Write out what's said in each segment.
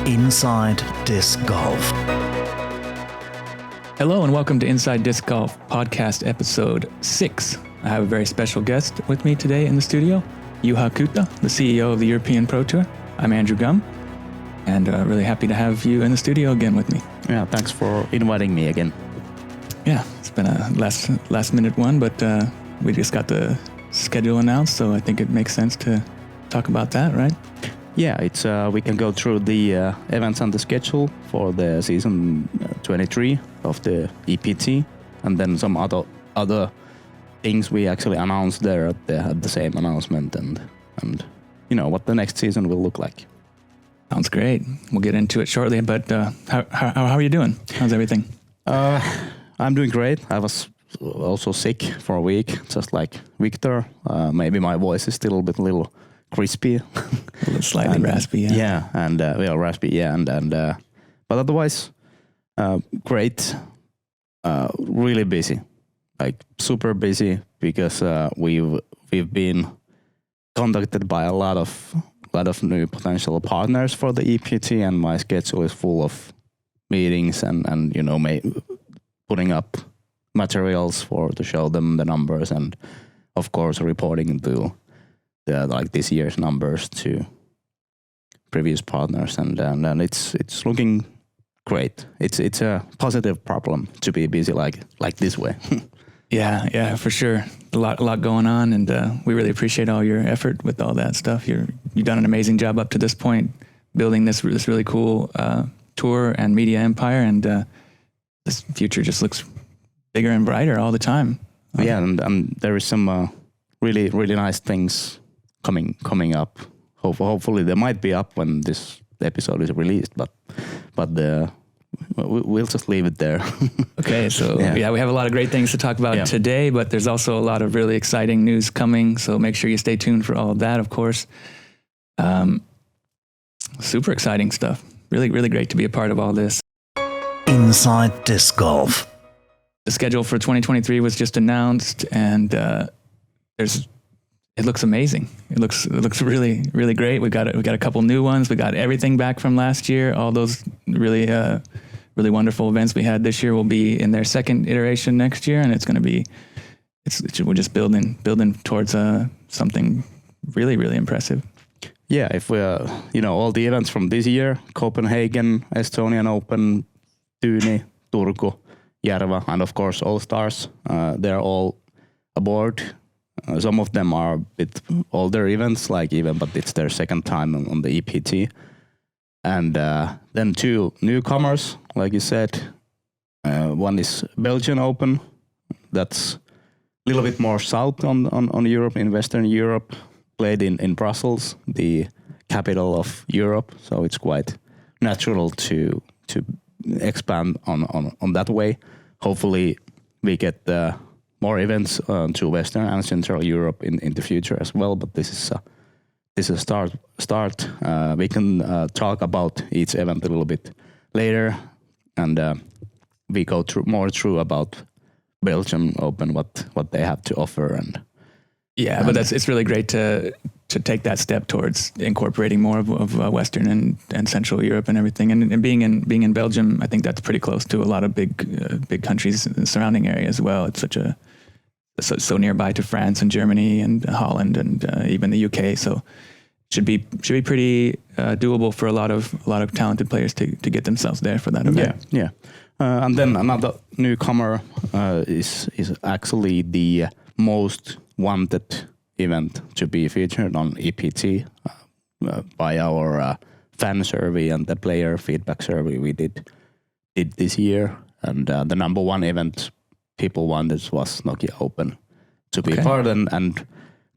Inside Disc Golf. Hello and welcome to Inside Disc Golf podcast episode 6. I have a very special guest with me today in the studio, Juha Kytö, the CEO of the European Pro Tour. I'm Andrew Gum, and really happy to have you in the studio again with me. Yeah, thanks for inviting me again. Yeah, it's been a last minute one, but we just got the schedule announced, so I think it makes sense to talk about that, right? Yeah, it's we can go through the events and the schedule for the season 23 of the EPT, and then some other things we actually announced there at the same announcement, and you know what the next season will look like. Sounds great. We'll get into it shortly, but how are you doing? How's everything? I'm doing great. I was also sick for a week, just like Victor. Maybe my voice is still a little crispy, A little slightly raspy. Yeah, and raspy. Yeah, and but otherwise, great. Really busy, like super busy, because we've been contacted by a lot of new potential partners for the EPT, and my schedule is full of meetings and you know, putting up materials to show them the numbers, and of course reporting to this year's numbers to previous partners, and it's looking great. It's a positive problem to be busy like this way. Yeah, for sure. A lot going on, and we really appreciate all your effort with all that stuff. You've done an amazing job up to this point, building this really cool tour and media empire, and this future just looks bigger and brighter all the time. Yeah, and there is some really nice things coming up. Hopefully they might be up when this episode is released, but we'll just leave it there. Okay, so yeah, we have a lot of great things to talk about today, but there's also a lot of really exciting news coming, so make sure you stay tuned for all of that, of course. Super exciting stuff. Really great to be a part of all this. Inside Disc Golf. The schedule for 2023 was just announced, and it looks amazing. It looks really great. We got a couple new ones. We got everything back from last year. All those really wonderful events we had this year will be in their second iteration next year, and it's going to be we're just building towards something really impressive. Yeah, if we all the events from this year: Copenhagen, Estonian Open, Tyyni, Turku, Järva, and of course All Stars. They're all aboard. Some of them are a bit older events, but it's their second time on the EPT. And then two newcomers, like you said. One is Belgian Open. That's a little bit more south on Europe, in Western Europe, played in Brussels, the capital of Europe. So it's quite natural to expand on that way. Hopefully we get more events to Western and Central Europe in the future as well. But this is a start. We can talk about each event a little bit later, and we go through about Belgium Open, what they have to offer, and but it's really great to take that step towards incorporating more of Western and Central Europe and everything. And being in Belgium, I think that's pretty close to a lot of big countries in the surrounding area as well. It's so nearby to France and Germany and Holland and even the UK. So should be pretty doable for a lot of talented players to get themselves there for that event. Yeah. And then another newcomer is actually the most wanted event to be featured on EPT by our fan survey and the player feedback survey we did this year. And the number one event people wanted was Nokia Open to be part, and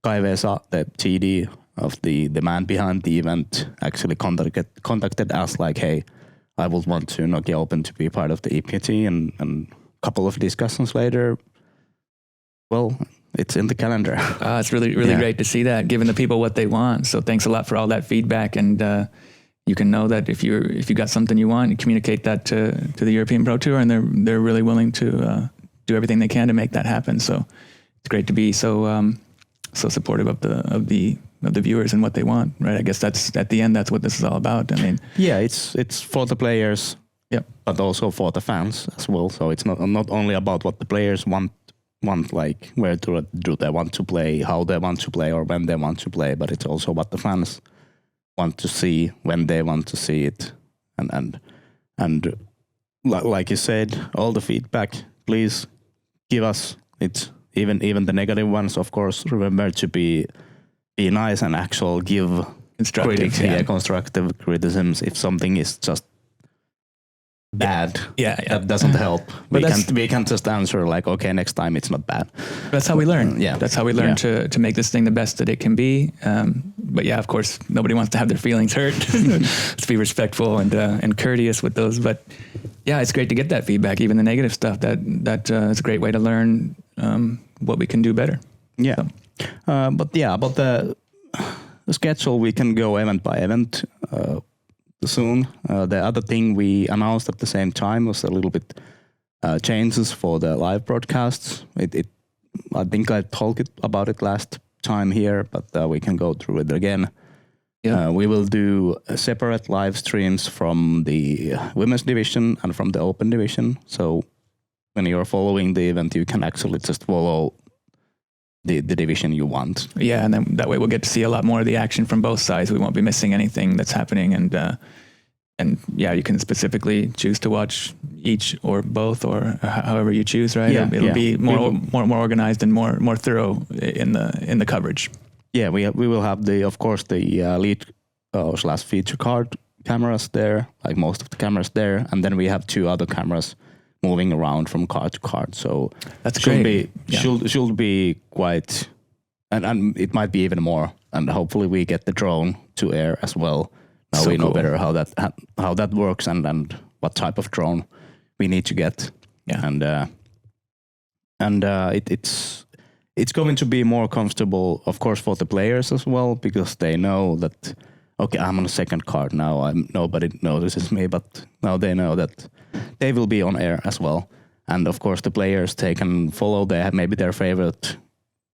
Kai Vesa, the TD of the man behind the event, actually contacted us like, hey, I would want to Nokia Open to be part of the EPT, and a couple of discussions later, well, it's in the calendar. It's really great to see that, giving the people what they want. So thanks a lot for all that feedback, and you can know that if you got something you want, you communicate that to the European Pro Tour, and they're really willing to do everything they can to make that happen. So it's great to be so supportive of the the viewers and what they want, right? I guess that's at the end, that's what this is all about. I mean, yeah, it's for the players, yep, but also for the fans as well. So it's not only about what the players want, like where do they want to play, how they want to play, or when they want to play, but it's also what the fans want to see when they want to see it, and like you said, all the feedback, please give us it, even the negative ones, of course. Remember to be nice and actual give constructive criticisms. If something is just bad, that doesn't help. We can't just answer like, okay, next time it's not bad. That's how we learn. Yeah, that's how we learn to make this thing the best that it can be. But yeah, of course, nobody wants to have their feelings hurt. Let's be respectful and courteous with those. But yeah, it's great to get that feedback, even the negative stuff. That is a great way to learn what we can do better. Yeah, so. But yeah, about the schedule, we can go event by event soon. The other thing we announced at the same time was a little bit changes for the live broadcasts. I think I talked about it last time here, but we can go through it again. Yeah. We will do separate live streams from the women's division and from the open division. So when you're following the event, you can actually just follow the division you want. Yeah, and then that way we'll get to see a lot more of the action from both sides. We won't be missing anything that's happening, and yeah, you can specifically choose to watch each or both, or however you choose, right? Yeah, it'll be more organized and more thorough in the coverage. Yeah, we will have of course the lead / feature card cameras there, like most of the cameras there, and then we have 2 other cameras moving around from card to card. So that's great. Should be quite, and it might be even more. And hopefully we get the drone to air as well. Now we know better how that works and what type of drone we need to get. Yeah, and it's going to be more comfortable, of course, for the players as well, because they know that, okay, I'm on the second card now. Nobody notices me, but now they know that they will be on air as well. And of course, the players, they can follow maybe their favorite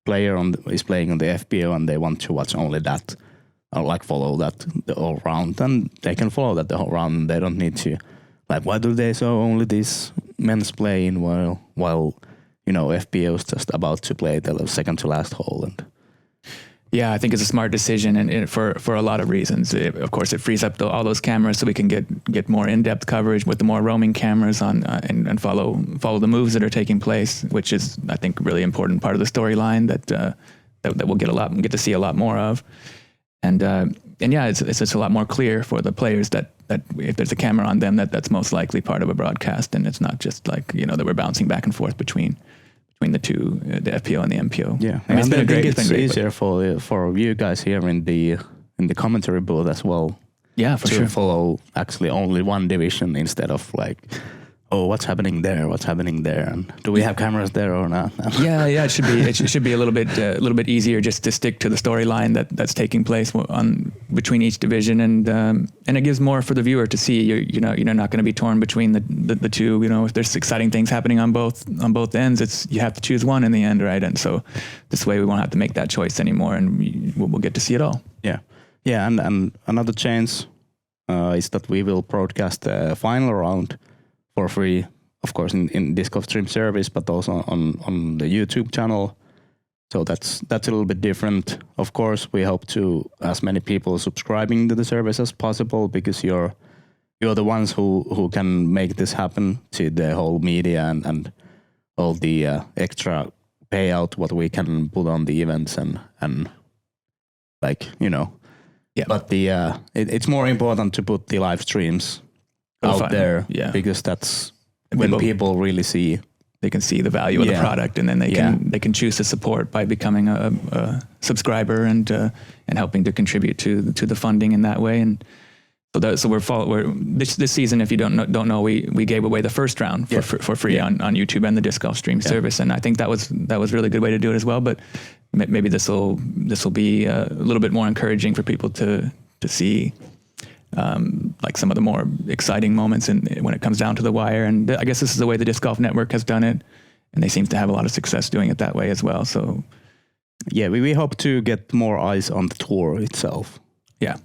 player is playing on the FPO and they want to watch only that, or like follow that the whole round. And they can follow that the whole round. They don't need to, like, why do they show only these men's playing while FPO is just about to play the second to last hole. And yeah, I think it's a smart decision, and for a lot of reasons. Of course, it frees up all those cameras, so we can get more in-depth coverage with the more roaming cameras on, and follow the moves that are taking place, which is, I think, a really important part of the storyline that we'll get to see a lot more of. And yeah, it's just a lot more clear for the players that if there's a camera on them, that's most likely part of a broadcast, and it's not just like that we're bouncing back and forth between the two, the FPO and the MPO. Yeah, I mean, I think it's easier for you guys here in the commentary booth as well. Yeah, for sure. Follow actually only one division instead of like, oh, what's happening there, and do we have cameras there or not? yeah, it should be a little bit easier just to stick to the storyline that's taking place between each division, and it gives more for the viewer to see. You're not going to be torn between the two. If there's exciting things happening on both ends, you have to choose one in the end, right? And so this way we won't have to make that choice anymore, and we'll get to see it all. Yeah, and another change is that we will broadcast the final round for free, of course, in Disc Golf Stream service, but also on the YouTube channel. So that's a little bit different. Of course, we hope to as many people subscribing to the service as possible, because you're the ones who can make this happen, to the whole media and all the extra payout what we can put on the events and like Yeah. But it's more important to put the live streams out there, because that's when people really see. They can see the value of the product, and then they can choose to support by becoming a subscriber and helping to contribute to the funding in that way. And so we're this season, if you don't know, we gave away the first round for free on YouTube and the Disc Golf Stream service, and I think that was a really good way to do it as well. But maybe this will be a little bit more encouraging for people to see. Like some of the more exciting moments when it comes down to the wire. And I guess this is the way the Disc Golf Network has done it, and they seem to have a lot of success doing it that way as well. So yeah, we hope to get more eyes on the tour itself. Yeah.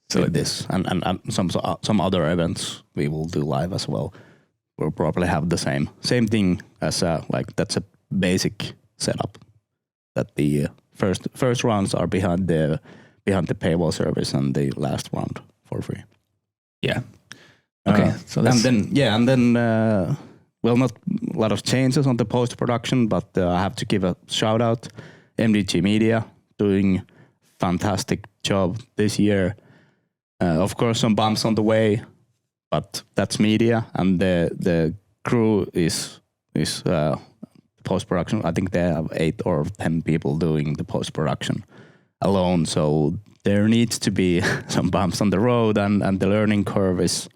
So With this and some other events we will do live as well. We'll probably have the same thing as like that's a basic setup. That the first rounds are behind the paywall service and the last round for free. Yeah. Okay. So that's and then well, not a lot of changes on the post production, but I have to give a shout out MDG Media doing fantastic job this year. Of course, some bumps on the way, but that's media, and the crew is post production. I think they have 8 or 10 people doing the post production alone. So there needs to be some bumps on the road, and the learning curve is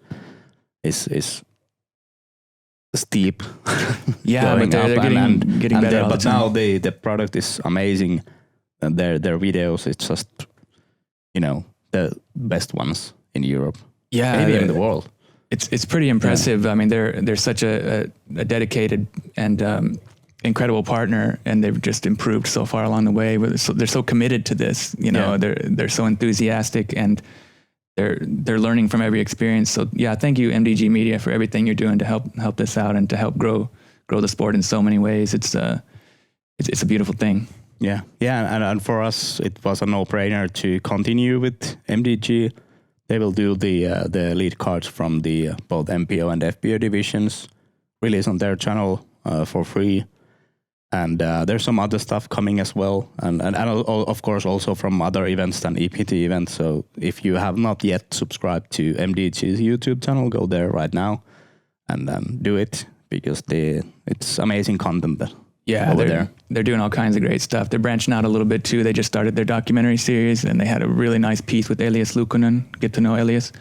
steep. Yeah, but they're getting better all the but time. now the product is amazing, and their videos, it's just the best ones in Europe, maybe in the world. It's pretty impressive. I mean, they're such a dedicated and incredible partner, and they've just improved so far along the way. They're so committed to this. They're so enthusiastic, and they're learning from every experience. So yeah, thank you MDG Media for everything you're doing to help this out and to help grow the sport in so many ways. It's a beautiful thing. Yeah, and for us, it was a no-brainer to continue with MDG. They will do the lead cards from the both MPO and FPO divisions, release on their channel for free. And there's some other stuff coming as well, and of course also from other events than EPT events. So if you have not yet subscribed to MDG's YouTube channel, go there right now and do it, because it's amazing content. Yeah, they're doing all kinds of great stuff. They're branching out a little bit too. They just started their documentary series, and they had a really nice piece with Elias Luukkonen. Get to know Elias.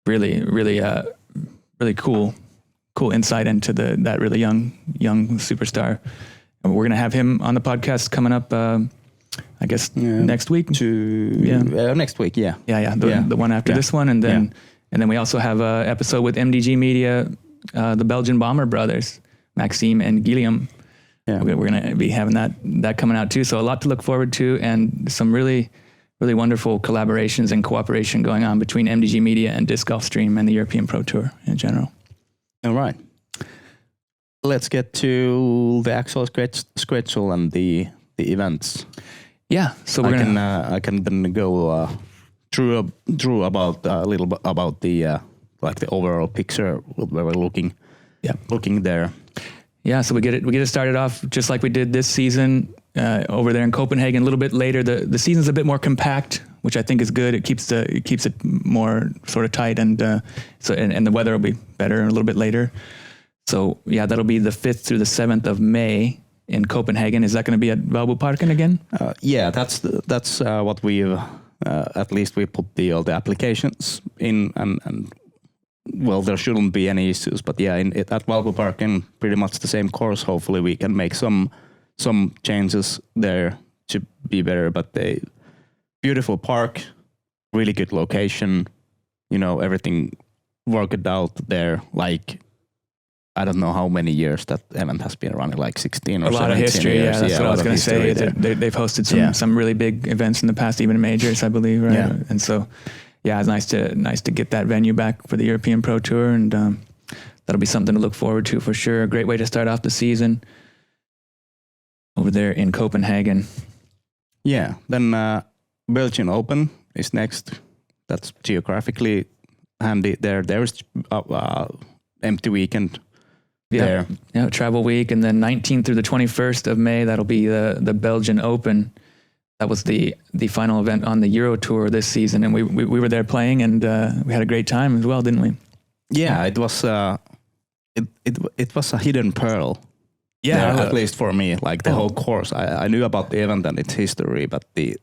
Really, really cool insight into that really young superstar. And we're gonna have him on the podcast coming up. I guess next week. Next week. Yeah. The one after this one, and then we also have a episode with MDG Media, the Belgian Bomber brothers, Maxime and Guillaume. Yeah. We're going to be having that coming out too. So a lot to look forward to, and some really, really wonderful collaborations and cooperation going on between MDG Media and Disc Golf Stream and the European Pro Tour in general. All right. Let's get to the actual schedule and the events. Yeah. So I can then go through about a little bit about the like the overall picture where we're looking there. Yeah, so we get it started off just like we did this season over there in Copenhagen. A little bit later, the season's a bit more compact, which I think is good. It keeps it more sort of tight, and and the weather will be better a little bit later. So yeah, that'll be the 5th through the 7th of May in Copenhagen. Is that going to be at Valbuparken again? Yeah, that's what we've at least we put all the applications in, and well, there shouldn't be any issues, but yeah, at Valbuparken, pretty much the same course. Hopefully we can make some changes there to be better, but a beautiful park, really good location, everything worked out there. Like, I don't know how many years that event has been running, like 16 or 17 years. A lot of history, yeah, that's what I was going to say. They've hosted some really big events in the past, even majors, I believe, right? Yeah. And so, yeah, it's nice to get that venue back for the European Pro Tour, and that'll be something to look forward to for sure. A great way to start off the season over there in Copenhagen. Yeah, then Belgian Open is next. That's geographically handy there. There's empty weekend there. Yeah, travel week, and then 19th through the 21st of May, that'll be the Belgian Open. That was the final event on the Euro Tour this season, and we were there playing, and we had a great time as well, didn't we? Yeah, it was it was a hidden pearl. Yeah, at least for me, like the whole course. I knew about the event and its history, but the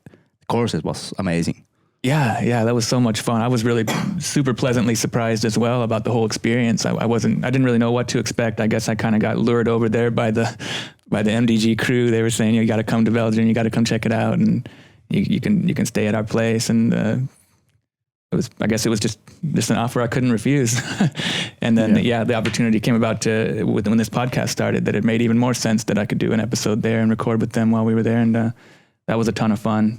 course, it was amazing. Yeah, that was so much fun. I was really super pleasantly surprised as well about the whole experience. I didn't really know what to expect. I guess I kind of got lured over there by the MDG crew. They were saying, you got to come to Belgium, you got to come check it out, and you can stay at our place. And I guess it was just an offer I couldn't refuse. And then the opportunity came about when this podcast started, that it made even more sense that I could do an episode there and record with them while we were there. And that was a ton of fun.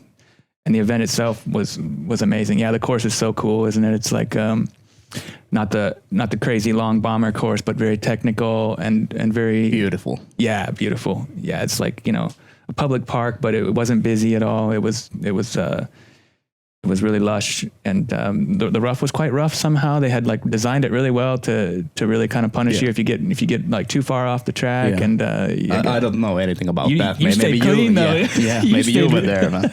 And the event itself was amazing. Yeah, the course is so cool, isn't it? It's like not the crazy long bomber course, but very technical and very Beautiful. Yeah, beautiful. Yeah, it's like, you know, a public park, but it wasn't busy at all. It was really lush, and the rough was quite rough somehow. They had like designed it really well to really kind of punish you if you get like too far off the track. Yeah. And I don't know anything about that. You stayed clean though. Yeah, maybe you were there. Man.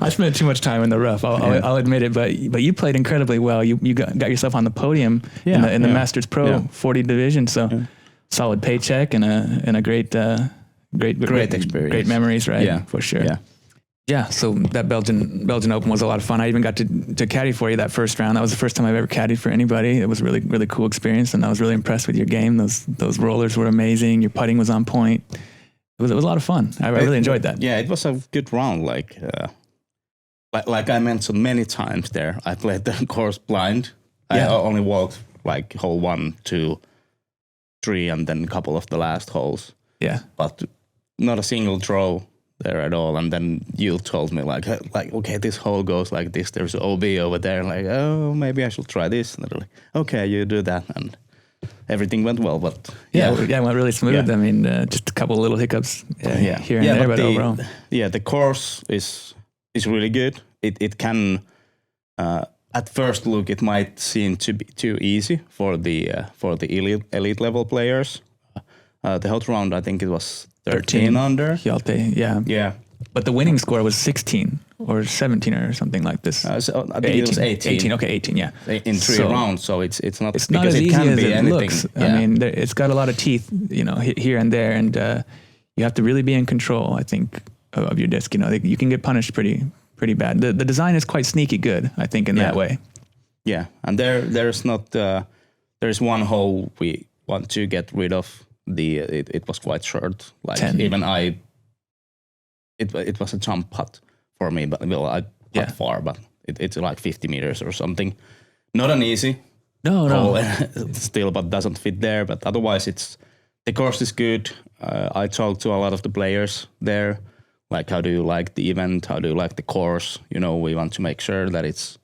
I spent too much time in the rough. I'll admit it, but you played incredibly well. You got yourself on the podium in the Masters Pro 40 division. So solid paycheck and a great experience, great memories, right? Yeah, for sure. Yeah. Yeah, so that Belgian Open was a lot of fun. I even got to caddy for you that first round. That was the first time I've ever caddied for anybody. It was a really, really cool experience, and I was really impressed with your game. Those rollers were amazing. Your putting was on point. It was a lot of fun. I really enjoyed that. Yeah, it was a good round. Like I mentioned many times there, I played the course blind. I only walked like hole 1, 2, 3, and then a couple of the last holes. Yeah, but not a single throw there at all. And then you told me like okay, this hole goes like this. There's OB over there. Like, oh, maybe I should try this. And they're like, okay, you do that, and everything went well. But it went really smooth. Yeah. I mean, just a couple of little hiccups here and there, but overall, the course is really good. It can at first look it might seem to be too easy for the elite level players. The hot round, I think it was 13 under. Hjalte, yeah. But the winning score was 16 or 17 or something like this. So I think it was 18. 18, okay, 18, yeah. In 3 rounds, so it's not as because easy it can as be it anything. looks. Yeah. I mean, it's got a lot of teeth, you know, here and there, and you have to really be in control, I think, of your disc. You know, you can get punished pretty bad. The design is quite sneaky good, I think, in that way. Yeah, and there's one hole we want to get rid of. It was quite short. Like 10. Even it was a jump putt for me, but I putt far, but it's like 50 meters or something. Not an easy hole still, but doesn't fit there. But otherwise, the course is good. I talked to a lot of the players there. Like, how do you like the event? How do you like the course? You know, we want to make sure that it's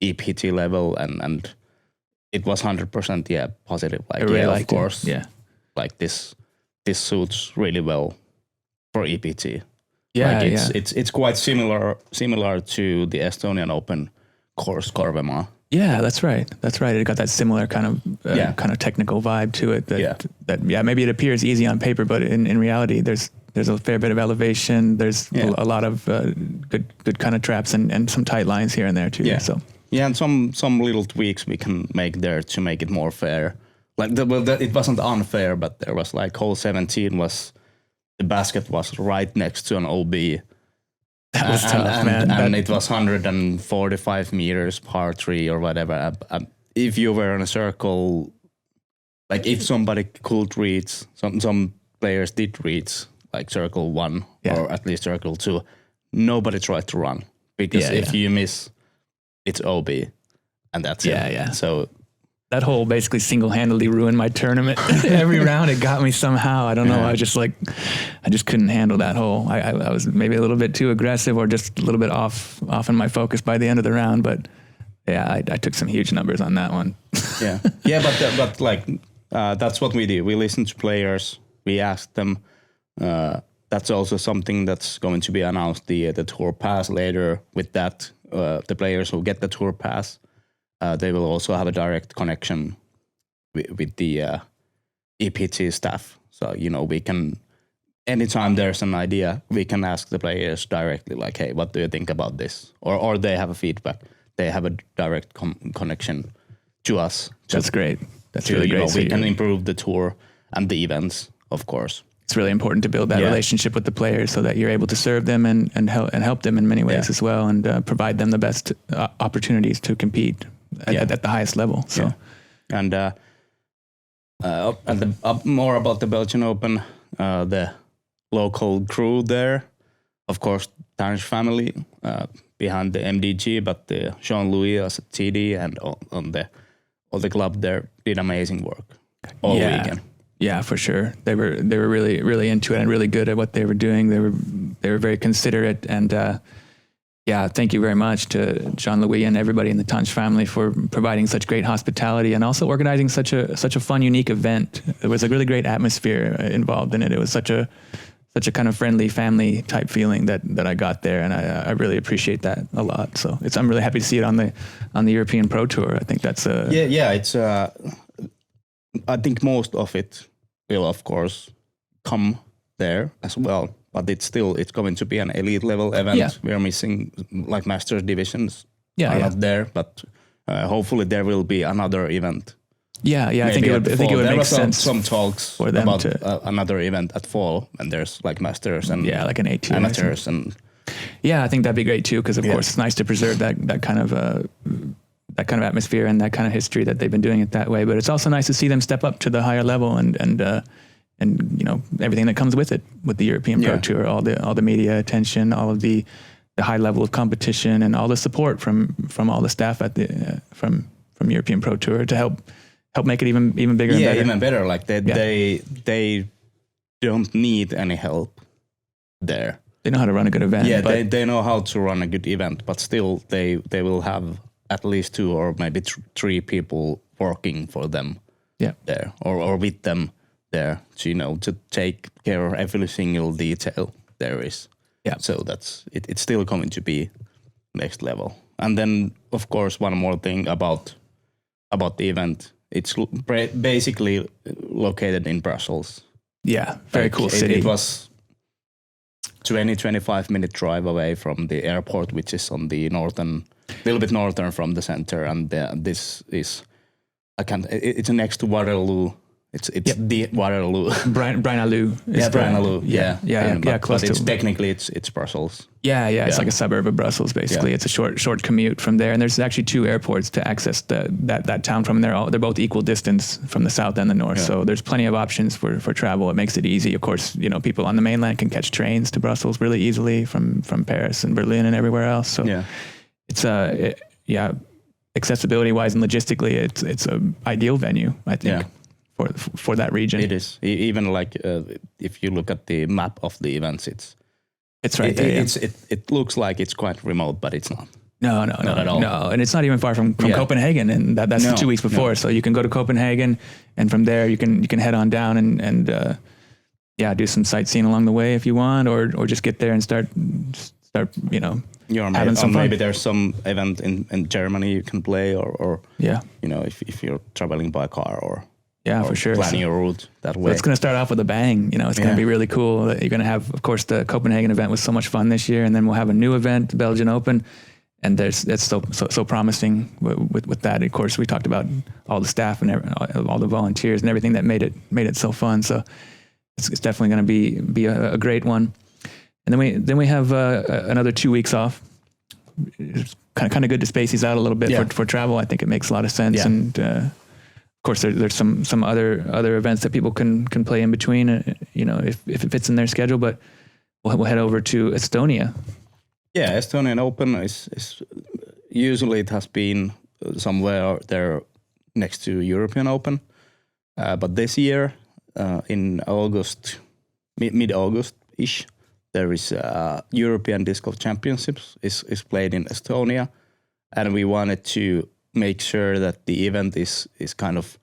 EPT level, and it was 100% positive. Like, of course, like this suits really well for EPT. Yeah, like it's quite similar to the Estonian Open course Korvemaa. Yeah, that's right. It got that similar kind of technical vibe to it. That maybe it appears easy on paper, but in reality, there's a fair bit of elevation. There's a lot of good kind of traps and some tight lines here and there too. Yeah. So and some little tweaks we can make there to make it more fair. Like it wasn't unfair, but there was like hole 17 the basket was right next to an OB. That was tough, man. And it was 145 meters par 3 or whatever. If you were in a circle, like if somebody could reach, some players did reach like circle 1 or at least circle 2, nobody tried to run. Because if you miss, it's OB. And that's it. Yeah. So that hole basically single-handedly ruined my tournament. Every round it got me somehow. I don't know. I just couldn't handle that hole. I was maybe a little bit too aggressive or just a little bit off in my focus by the end of the round. But I took some huge numbers on that one. But like that's what we do. We listen to players. We ask them. That's also something that's going to be announced. The tour pass later. With that, the players who get the tour pass. They will also have a direct connection with the EPT staff. So, you know, we can, anytime there's an idea, we can ask the players directly, like, hey, what do you think about this? Or they have a feedback. They have a direct connection to us. That's great. That's really great. We can improve the tour and the events, of course. It's really important to build that relationship with the players so that you're able to serve them and help them in many ways as well, and provide them the best opportunities to compete at the highest level. So, and more about the Belgian Open, the local crew there, of course, Danish family behind the MDG, but Jean-Louis as a TD and on the club there did amazing work all weekend. Yeah, for sure. They were really, really into it and really good at what they were doing. They were they were very considerate, and thank you very much to Jean-Louis and everybody in the Tanch family for providing such great hospitality and also organizing such a fun, unique event. There was a really great atmosphere involved in it. It was such a kind of friendly family type feeling that I got there, and I really appreciate that a lot. So I'm really happy to see it on the European Pro Tour. I think that's it's I think most of it will of course come there as well, but it's going to be an elite level event. Yeah. We are missing like Masters divisions Yeah, are yeah. not there, but hopefully there will be another event. Yeah. I think Maybe it would there make was sense some talks for them about to another event at fall, and there's like Masters and like an 18 amateurs and I think that'd be great too, because of course it's nice to preserve that kind of atmosphere and that kind of history that they've been doing it that way. But it's also nice to see them step up to the higher level and everything that comes with it, with the European Pro Tour, all the media attention, all of the high level of competition, and all the support from all the staff at the from European Pro Tour to help make it even bigger and better. Yeah, even better. Like they don't need any help there. They know how to run a good event. Yeah, they know how to run a good event, but still they will have at least 2 or maybe 3 people working for them there or with them there to take care of every single detail there is. Yeah. So it's still going to be next level. And then of course one more thing about the event. It's basically located in Brussels. Yeah, very cool city. It was 20-25 minute drive away from the airport, which is on the little bit northern from the center, and this is it's next to Waterloo. It's the Waterloo. Braine-l'Alleud. Braine-l'Alleud. Yeah, close but to. Technically it's Brussels. Yeah, it's like a suburb of Brussels, basically. Yeah. It's a short commute from there, and there's actually 2 airports to access that town from. They're both equal distance from the south and the north, so there's plenty of options for travel. It makes it easy. Of course, people on the mainland can catch trains to Brussels really easily from Paris and Berlin and everywhere else. So it's accessibility wise and logistically, it's a ideal venue, I think. Yeah. For that region. It is. Even like if you look at the map of the events, it's right there. It looks like it's quite remote, but it's not. No, not at all. No, and it's not even far from Copenhagen, and that's 2 weeks before. So you can go to Copenhagen, and from there you can head on down and do some sightseeing along the way if you want, or just get there and start having some fun. Maybe there's some event in Germany you can play, or if you're traveling by car or. Yeah, for sure. Planning your route that way. So it's going to start off with a bang. It's going to be really cool. You're going to have, of course, the Copenhagen event was so much fun this year, and then we'll have a new event, the Belgian Open, and that's so promising with that. Of course, we talked about all the staff and all the volunteers and everything that made it so fun. So it's definitely going to be a great one. And then we have another 2 weeks off. It's kind of good to space these out a little bit for travel. I think it makes a lot of sense. Yeah. And of course, there's some other events that people can play in between, if it fits in their schedule. But we'll head over to Estonia. Yeah, Estonian Open is usually it has been somewhere there next to European Open, but this year in August, mid-August ish, there is European Disc Golf Championships is played in Estonia, and we wanted to make sure that the event is kind of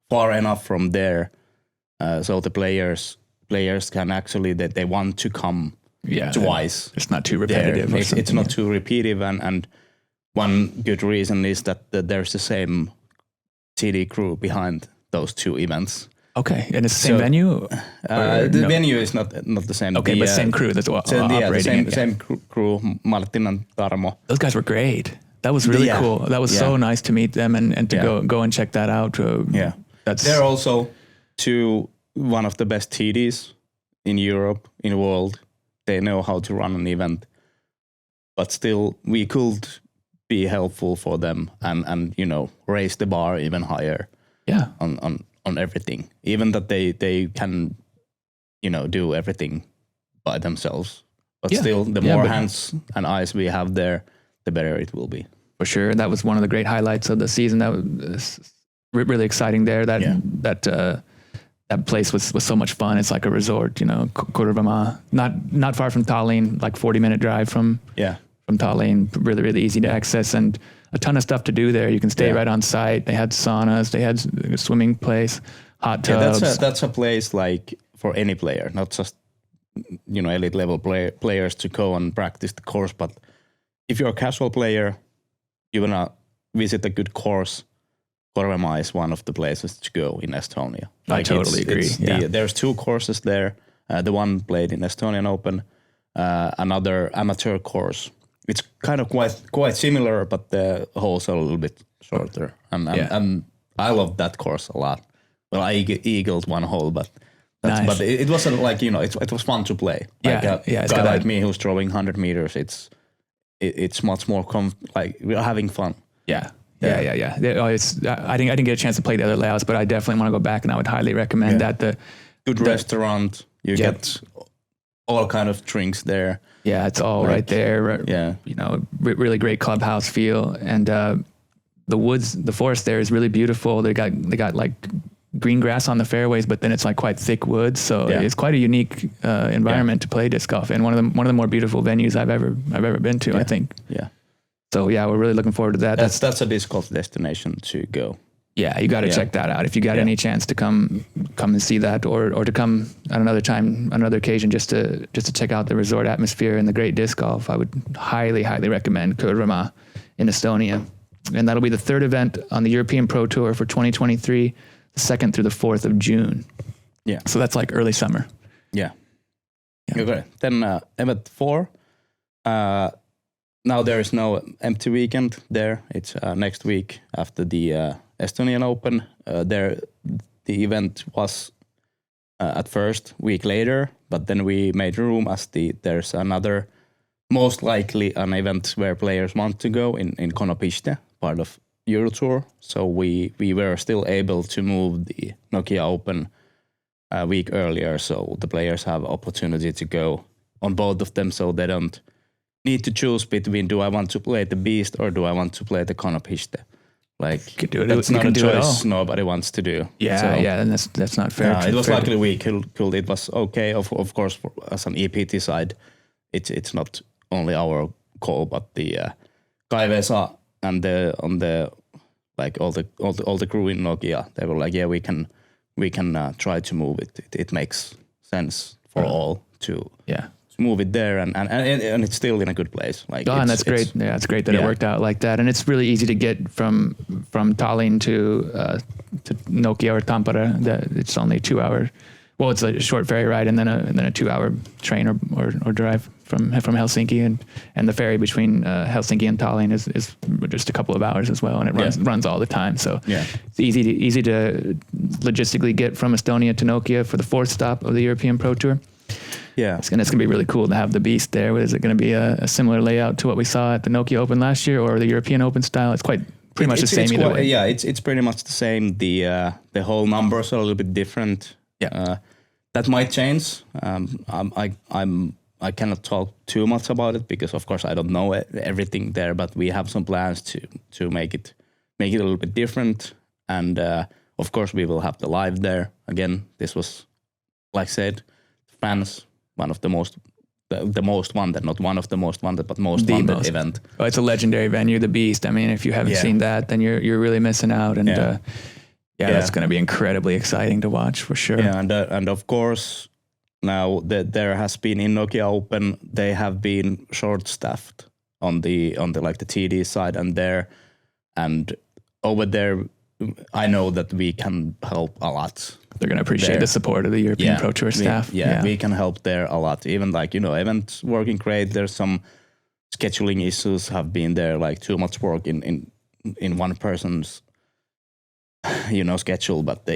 far enough from there, so the players can actually that they want to come twice. It's not too repetitive. It's not too repetitive, and one good reason is that there's the same TD crew behind those 2 events. Okay, and it's the same venue? The venue is not the same. Okay, but same crew that's operating. The same crew, Martin and Tarmo. Those guys were great. That was really cool. That was so nice to meet them and to go and check that out. They're also one of the best TDs in Europe, in the world. They know how to run an event, but still we could be helpful for them and raise the bar even higher. Yeah. On everything, even that they can do everything by themselves, but still the more hands and eyes we have there, the better it will be. For sure. That was one of the great highlights of the season. That was really exciting there. that place was so much fun. It's like a resort, you know, Kurvamaa, not far from Tallinn, like 40-minute drive from Tallinn, really easy to access, and a ton of stuff to do there. You can stay right on site. They had saunas, they had a swimming place, hot tubs. Yeah, that's a place like for any player, not just, you know, elite level players to go and practice the course. But if you're a casual player, you wanna visit a good course, Kurvamaa is one of the places to go in Estonia. I totally agree. There's 2 courses there. The one played in Estonian Open, another amateur course. It's kind of quite similar, but the holes are a little bit shorter. And I love that course a lot. Well, I eagled one hole, but it wasn't like, you know, it was fun to play. Like a guy like me who's throwing 100 meters, it's much more like we're having fun. Yeah. I didn't get a chance to play the other layouts, but I definitely want to go back, and I would highly recommend that. The restaurant, you get all kind of drinks there. Yeah, it's all right there. Yeah, you know, really great clubhouse feel, and the woods, the forest there is really beautiful. They got like green grass on the fairways, but then it's like quite thick woods, so it's quite a unique environment to play disc golf, and one of the more beautiful venues I've ever been to. I think. Yeah. So we're really looking forward to that. That's a disc golf destination to go. Yeah, you got to check that out if you got any chance to come and see that, or to come at another time, another occasion, just to check out the resort atmosphere and the great disc golf. I would highly recommend Kurvamaa in Estonia, and that'll be the 3rd event on the European Pro Tour for 2023, the 2nd through the 4th of June. Yeah, so that's like early summer. Yeah. Okay. Then event 4. Now there is no empty weekend there. It's next week after the Estonian Open. The event was at first week later, but then we made room as there's another, most likely an event where players want to go in Konopiste, part of Euro Tour. So we were still able to move the Nokia Open a week earlier, so the players have opportunity to go on both of them, so they don't need to choose between, do I want to play the Beast or do I want to play the Konopiste? Like, that's not a choice nobody wants to do. Yeah, and that's not fair. It was luckily we could. It was okay. Of course, as an EPT side, it's not only our call, but the Kai Vesa and all the crew in Nokia, they were like, yeah, we can try to move it. It makes sense for all to move it there, and it's still in a good place. Like, and that's great. Yeah, it's great that it worked out like that, and it's really easy to get from Tallinn to Nokia or Tampere. It's only 2 hours. Well, it's a short ferry ride, and then a 2 hour train or drive from Helsinki, and the ferry between Helsinki and Tallinn is just a couple of hours as well, and it runs all the time. So it's easy to logistically get from Estonia to Nokia for the 4th stop of the European Pro Tour. Yeah, it's gonna be really cool to have the Beast there. Is it going to be a similar layout to what we saw at the Nokia Open last year, or the European Open style? It's pretty much the same either way. Yeah, it's pretty much the same. The whole numbers are a little bit different. Yeah, that might change. I cannot talk too much about it because, of course, I don't know everything there. But we have some plans to make it a little bit different, and of course we will have the live there again. This was, like I said, fans. One of the most wanted, not one of the most wanted, but most wanted event. Oh, it's a legendary venue, the Beast. I mean, if you haven't seen that, then you're really missing out. And that's going to be incredibly exciting to watch for sure. Yeah, and of course, now that there has been in Nokia Open, they have been short-staffed on the like the TD side, and over there, I know that we can help a lot. They're going to appreciate the support of the European Pro Tour staff. We can help there a lot. Even like, events working great. There's some scheduling issues have been there, like too much work in one person's, schedule. But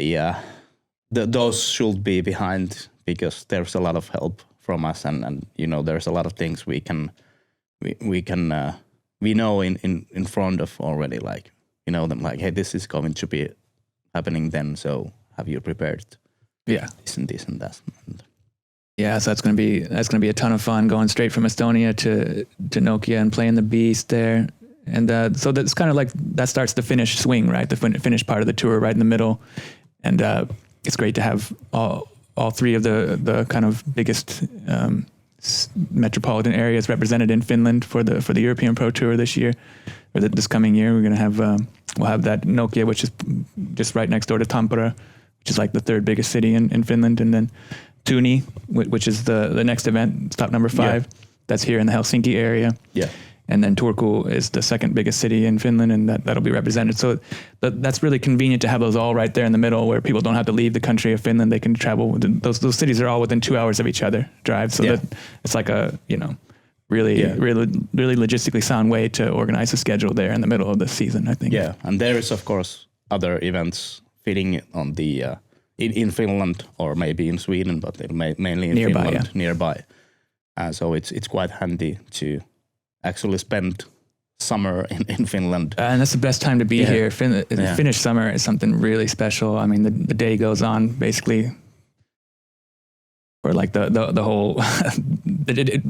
those should be behind because there's a lot of help from us, and there's a lot of things we know in front of already. Like, them like, hey, this is going to be happening then, so have you prepared? This and that. Yeah, so that's gonna be a ton of fun going straight from Estonia to Nokia and playing the Beast there, and so that's kind of like that starts the Finnish swing, right? The Finnish part of the tour, right in the middle, and it's great to have all three of the kind of biggest metropolitan areas represented in Finland for the European Pro Tour this year, or this coming year. We're going to have we'll have that Nokia, which is just right next door to Tampere, which is like the third biggest city in Finland, and then Tuni, which is the next event, stop number 5. Yeah. That's here in the Helsinki area. Yeah. And then Turku is the second biggest city in Finland, and that'll be represented. So that's really convenient to have those all right there in the middle, where people don't have to leave the country of Finland. They can travel. Those cities are all within 2 hours of each other drive. So that it's like a really logistically sound way to organize a schedule there in the middle of the season, I think. Yeah, and there is of course other events fitting on the in Finland or maybe in Sweden, but mainly in nearby, Finland nearby. So it's quite handy to actually spend summer in Finland. And that's the best time to be here. Finnish summer is something really special. I mean, the day goes on basically for like the whole, it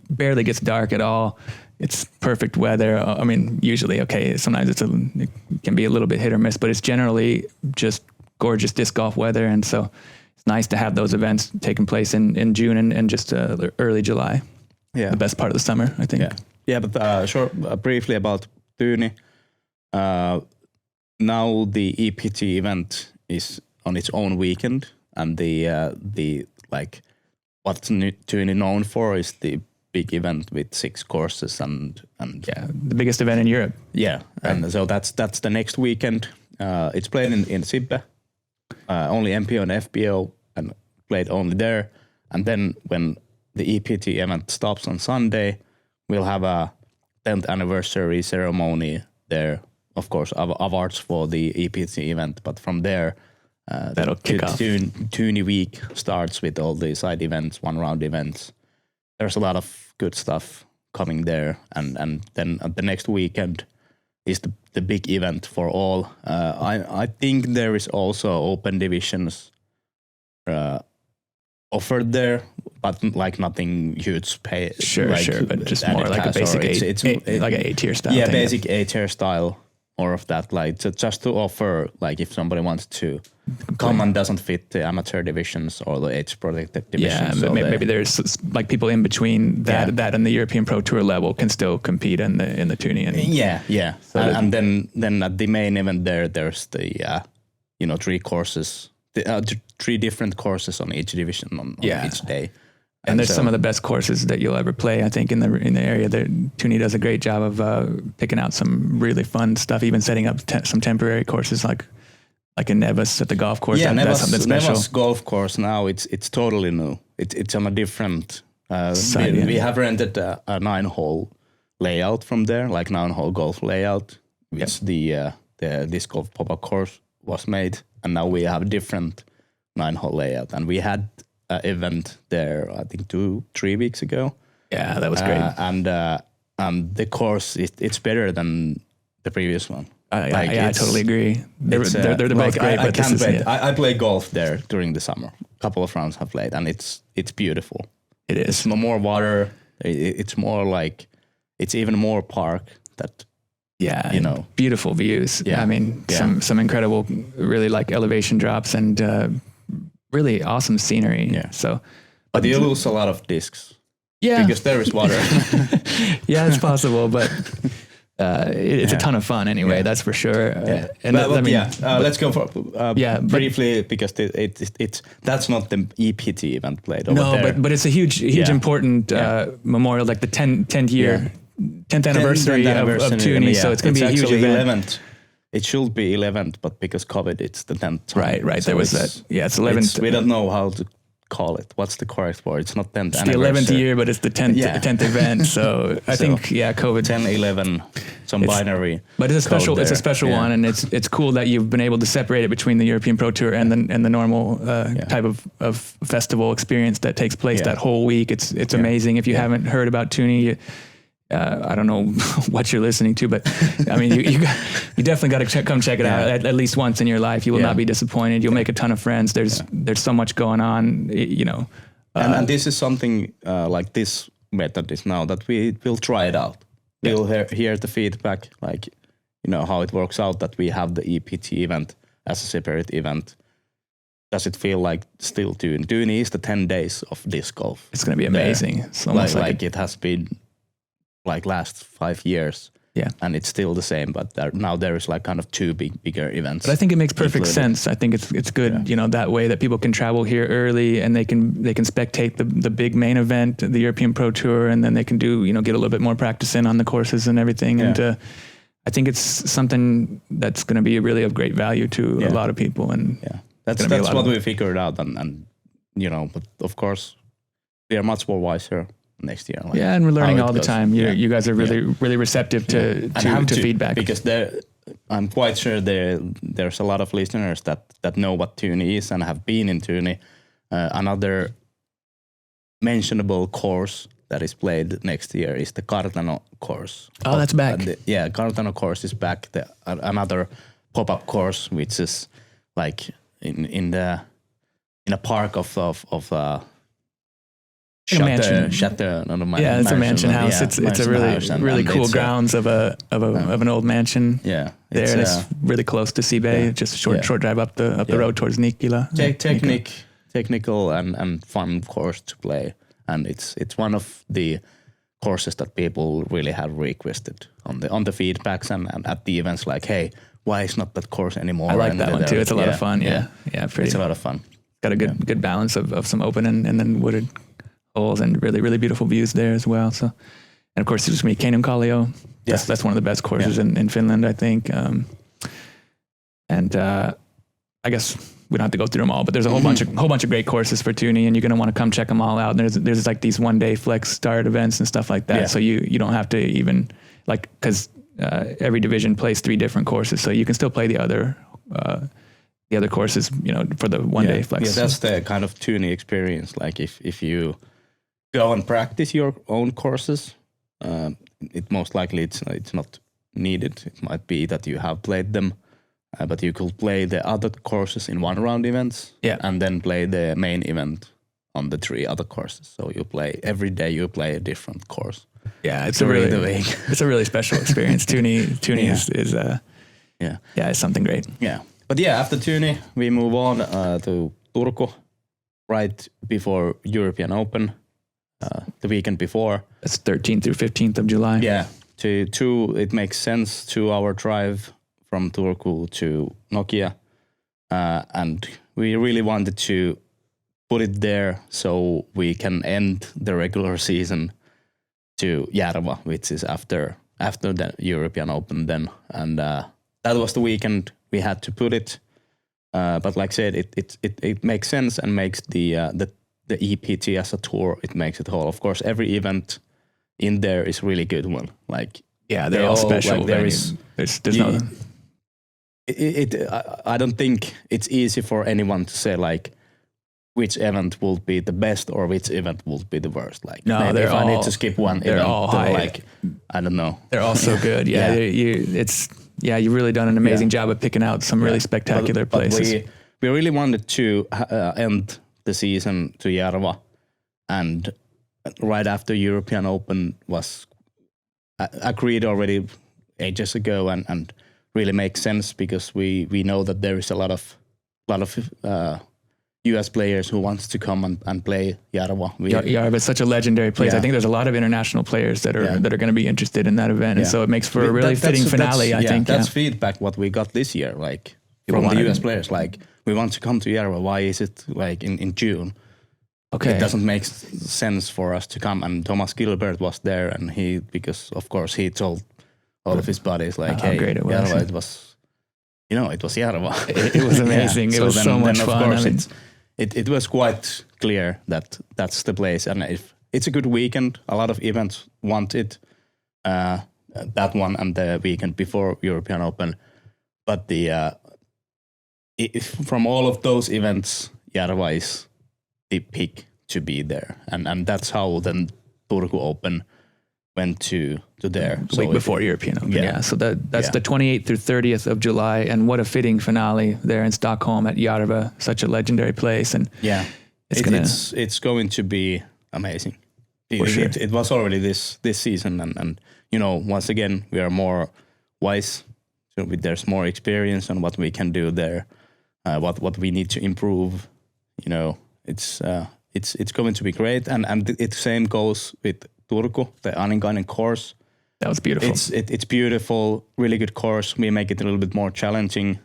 barely gets dark at all. It's perfect weather. I mean, usually, okay, sometimes it can be a little bit hit or miss, but it's generally just gorgeous disc golf weather. And so it's nice to have those events taking place in June and just early July. Yeah. The best part of the summer, I think. Yeah, but briefly about Tyyni. Now the EPT event is on its own weekend, and the like what's Tyyni known for is the big event with 6 courses and the biggest event in Europe. Yeah, right. And so that's the next weekend. It's played in Sibbe, only MPO and FPO, and played only there. And then when the EPT event stops on Sunday, we'll have a 10th anniversary ceremony there. Of course, awards for the EPT event, but from there, that'll kick off. Tyyni week starts with all the side events, 1-round events. There's a lot of good stuff coming there, and then the next weekend is the big event for all. I think there is also open divisions offered there, but like nothing huge pay. Sure, but just more like a basic like an A-tier style. Yeah, basic A-tier style, more of that. Like just to offer, like if somebody wants to come and doesn't fit the amateur divisions or the age protected divisions. Yeah, so maybe there's like people in between that and the European Pro Tour level can still compete in the Tyyni. Yeah. So and then at the main event there's the 3 courses. 3 different courses on each division on each day, and there's some of the best courses that you'll ever play. I think in the area, Tyyni does a great job of picking out some really fun stuff, even setting up some temporary courses like in Neves at the golf course. Yeah, that's something special. Neves golf course now it's totally new. It's on a different. We have rented a 9-hole layout from there, like 9-hole golf layout, which the disc golf pop-up course was made. And now we have a different 9-hole layout. And we had an event there, I think 2-3 weeks ago. Yeah, that was great. And the course, it's better than the previous one. I totally agree. They're both great. I can't wait. I play golf there during the summer. A couple of rounds have played, and it's beautiful. It is. It's more water. It's more like, it's even more park that... Yeah, beautiful views. Yeah. I mean, some incredible, really like elevation drops and really awesome scenery. Yeah. So, but you lose a lot of discs. Yeah, because there is water. Yeah, it's possible, but it's a ton of fun anyway. Yeah. That's for sure. Let's go for briefly because that's not the EPT event played over there. but it's a huge important memorial, like the 10th year. Yeah. 10th anniversary of Tyyni, so it's going to be a huge event. 11th. It should be 11th, but because COVID, it's the 10th time. Right. So there was that. Yeah, it's 11th. We don't know how to call it. What's the correct word? It's not 10th it's anniversary. It's the 11th year, but it's the 10th event. So I think, COVID. 10, 11, some binary. But it's a special one, and it's cool that you've been able to separate it between the European Pro Tour and the normal type of festival experience that takes place that whole week. It's amazing. If you haven't heard about Tyyni, I don't know what you're listening to, but I mean, you definitely got to come check it out at least once in your life. You will not be disappointed. You'll make a ton of friends. There's so much going on, and this is something like this method is now that we will try it out. We'll hear the feedback, like how it works out. That we have the EPT event as a separate event. does it feel like still Tyyni? Tyyni is the 10 days of disc golf. It's going to be amazing. It's almost like it has been like last 5 years. Yeah. And it's still the same, but now there is like kind of two bigger events. But I think it makes perfect sense. I think it's good, that way that people can travel here early and they can spectate the big main event, the European Pro Tour, and then they can do, get a little bit more practice in on the courses and everything. Yeah. And I think it's something that's going to be really of great value to a lot of people. And that's what we figured out. And but of course we are much more wiser next year. Like and we're learning all the time. You guys are really receptive to feedback. Because I'm quite sure there's a lot of listeners that know what Tyyni is and have been in Tyyni. Another mentionable course that is played next year is the Kartano course. Oh, that's back. Kartano course is back. Another pop-up course, which is like in a park of Chateau, it's a mansion house. It's a really cool grounds of an old mansion. Yeah, there, and it's really close to Seabay. Just a short drive up the road towards Nikkila. Technical and fun course to play, and it's one of the courses that people really have requested on the feedbacks and at the events. Like, hey, why is not that course anymore? I like that one too. It's a lot of fun. Yeah, it's a lot of fun. Got a good balance of some open and then wooded holes and really beautiful views there as well. So, and of course there's going to be Keinunkallio. That's one of the best courses in Finland, I think. I guess we don't have to go through them all, but there's a whole bunch of great courses for Tyyni, and you're going to want to come check them all out. And there's like these 1-day flex start events and stuff like that. Yeah. So you don't have to even because every division plays 3 different courses, so you can still play the other courses, for the 1-day flex. Yeah, that's the kind of Tyyni experience. Like if you go and practice your own courses, it most likely it's not needed. It might be that you have played them, but you could play the other courses in 1-round events, and then play the main event on the 3 other courses. So you play every day. You play a different course. Yeah, it's a really special experience. Tyyni is it's something great. Yeah. But after Tyyni, we move on to Turku right before European Open, the weekend before. That's 13th through 15th of July. Yeah, it makes sense, 2-hour drive from Turku to Nokia. And we really wanted to put it there so we can end the regular season to Järva, which is after the European Open then. And that was the weekend we had to put it, but like I said, it makes sense and makes the EPT as a tour. It makes it whole. Of course, every event in there is really good one. Like they're all special. Like there's no. I don't think it's easy for anyone to say like which event will be the best or which event will be the worst. Like maybe if I need to skip one event, they're all high. Like I don't know. They're all so good. You've really done an amazing job of picking out some really spectacular places. We really wanted to end the season to Järva, and right after European Open was agreed already ages ago, and really makes sense because we know that there is a lot of US players who wants to come and play Järva. Järva is such a legendary place. I think there's a lot of international players that are going to be interested in that event, and so it makes for a really fitting finale. I think that's feedback what we got this year, like from the US players. Like, we want to come to Järva. Why is it like in June? Okay, it doesn't make sense for us to come. And Thomas Gilbert was there, and because of course he told all of his buddies like, "Hey, great it was. Järva, it was." It was Järva. It was amazing. It was so much fun. Of course, it was quite clear that that's the place. And if it's a good weekend, a lot of events want it, that one and the weekend before European Open. But from all of those events, Järva is the pick to be there. And that's how then Turku Open went to there. The week before European Open, So that's the 28th through 30th of July, and what a fitting finale there in Stockholm at Järva, such a legendary place. And it's going to be amazing. It was already this season, and once again we are more wise. So there's more experience on what we can do there. what we need to improve. It's going to be great, and it same goes with Turku, the Aninkainen course. That was beautiful. It's beautiful, really good course. We make it a little bit more challenging.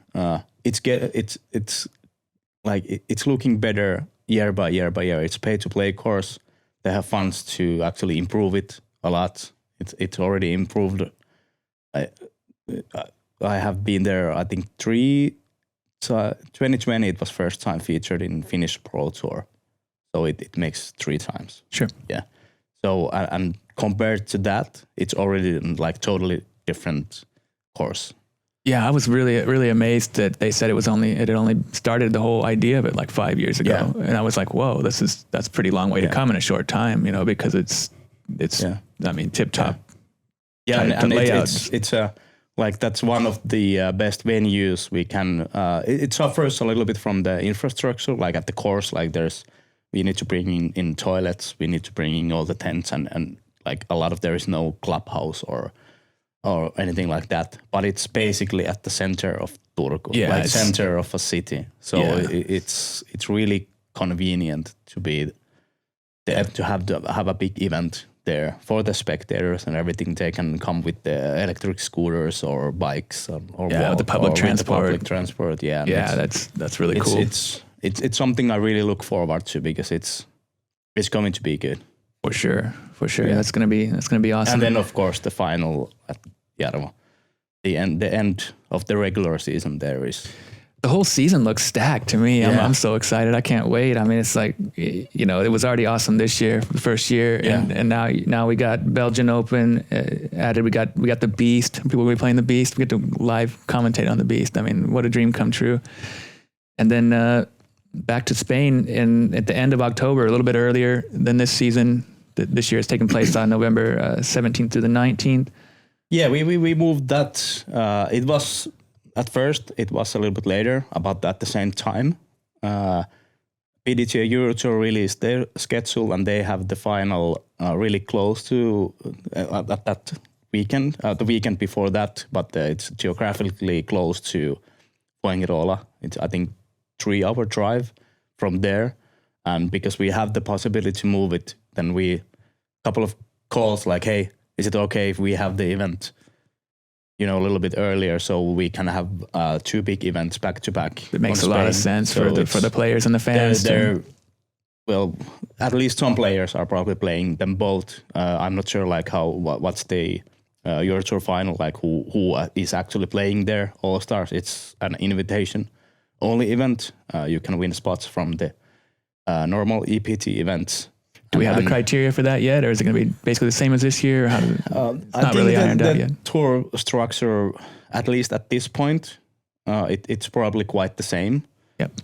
It's looking better year by year by year. It's a pay-to-play course. They have funds to actually improve it a lot. It's already improved. I have been there, I think 2020 it was first time featured in Finnish Pro Tour. So it makes 3 times. Sure. Yeah. So and compared to that, it's already like totally different course. Yeah, I was really amazed that they said it had only started, the whole idea of it, like 5 years ago. Yeah. And I was like, whoa, that's a pretty long way to come in a short time, because it's I mean, tip top. Yeah, and it's like that's one of the best venues we can. It suffers a little bit from the infrastructure, like at the course, like we need to bring in toilets, we need to bring in all the tents, and like a lot of there is no clubhouse or anything like that. But it's basically at the center of Turku, like center of a city. So it's really convenient to be there, to have a big event there for the spectators and everything. They can come with the electric scooters or bikes or walk, the public transport. Public transport, That's really cool. It's something I really look forward to because it's going to be good. For sure. Yeah. That's gonna be awesome. And then of course the final at Jarmo, the end of the regular season. There is. The whole season looks stacked to me. I'm so excited. I can't wait. I mean, it's like, it was already awesome this year, the first year. And now we got Belgian Open added. We got the Beast. People will be playing the Beast. We get to live commentate on the Beast. I mean, what a dream come true. And then back to Spain at the end of October, a little bit earlier than this season. This year is taking place on November 17th through the 19th. Yeah, we moved that. It was... At first, it was a little bit later, about at the same time. PDGA Euro Tour released their schedule, and they have the final really close to at that weekend, the weekend before that, but it's geographically close to Fuengirola. It's, I think, 3-hour drive from there. And because we have the possibility to move it, then couple of calls like, hey, is it okay if we have the event a little bit earlier, so we can have 2 big events back to back. It makes a lot of sense for the players and the fans. Well, at least some players are probably playing them both. I'm not sure like what's the Euro Tour final, like who is actually playing there. All Stars. It's an invitation only event. You can win spots from the normal EPT events. Do we have the criteria for that yet, or is it going to be basically the same as this year? Or how it's not really ironed out yet. Tour structure, at least at this point, it's probably quite the same. Yep.